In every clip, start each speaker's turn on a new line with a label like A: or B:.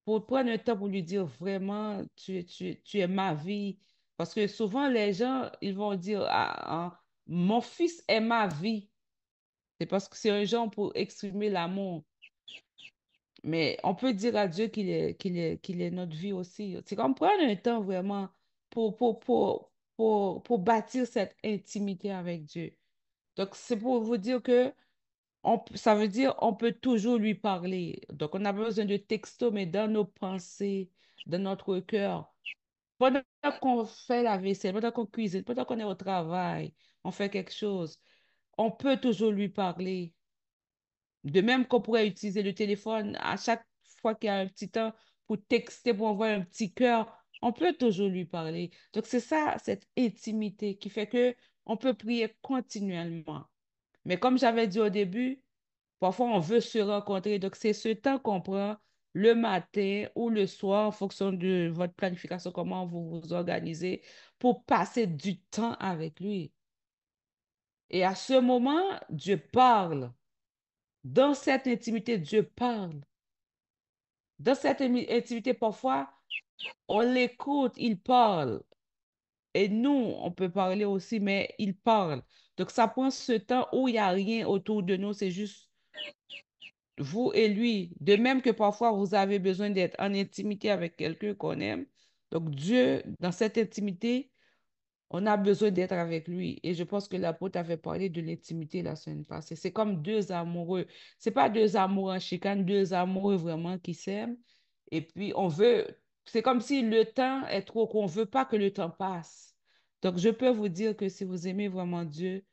A: pour prendre un temps pour lui dire vraiment, tu es ma vie. Parce que souvent, les gens, ils vont dire, mon fils est ma vie. C'est parce que c'est un genre pour exprimer l'amour. Mais on peut dire à Dieu qu'il est notre vie aussi. C'est comme prendre un temps vraiment pour bâtir cette intimité avec Dieu. Donc, c'est pour vous dire que ça veut dire on peut toujours lui parler. Donc, on n'a pas besoin de texto, mais dans nos pensées, dans notre cœur. Pendant qu'on fait la vaisselle, pendant qu'on cuisine, pendant qu'on est au travail, on fait quelque chose, on peut toujours lui parler. De même qu'on pourrait utiliser le téléphone à chaque fois qu'il y a un petit temps pour texter, pour envoyer un petit cœur, on peut toujours lui parler. Donc, c'est ça, cette intimité qui fait que on peut prier continuellement. Mais comme j'avais dit au début, parfois on veut se rencontrer. Donc, c'est ce temps qu'on prend le matin ou le soir en fonction de votre planification, comment vous vous organisez pour passer du temps avec lui. Et à ce moment, Dieu parle. Dans cette intimité, Dieu parle. Dans cette intimité, parfois, on l'écoute, il parle. Et nous, on peut parler aussi, mais il parle. Donc, ça prend ce temps où il n'y a rien autour de nous, c'est juste vous et lui. De même que parfois, vous avez besoin d'être en intimité avec quelqu'un qu'on aime. Donc, Dieu, dans cette intimité, on a besoin d'être avec lui. Et je pense que l'apôtre avait parlé de l'intimité la semaine passée. C'est comme deux amoureux. C'est pas deux amoureux en chicane, deux amoureux vraiment qui s'aiment. Et puis, c'est comme si le temps est trop, qu'on veut pas que le temps passe. Donc, je peux vous dire que si vous aimez vraiment Dieu,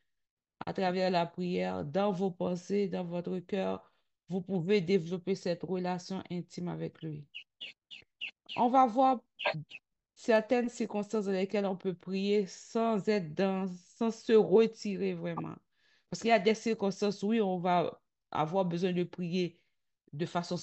A: à travers la prière, dans vos pensées, dans votre cœur, vous pouvez développer cette relation intime avec lui. On va voir certaines circonstances dans lesquelles on peut prier sans se retirer vraiment. Parce qu'il y a des circonstances, oui, on va avoir besoin de prier de façon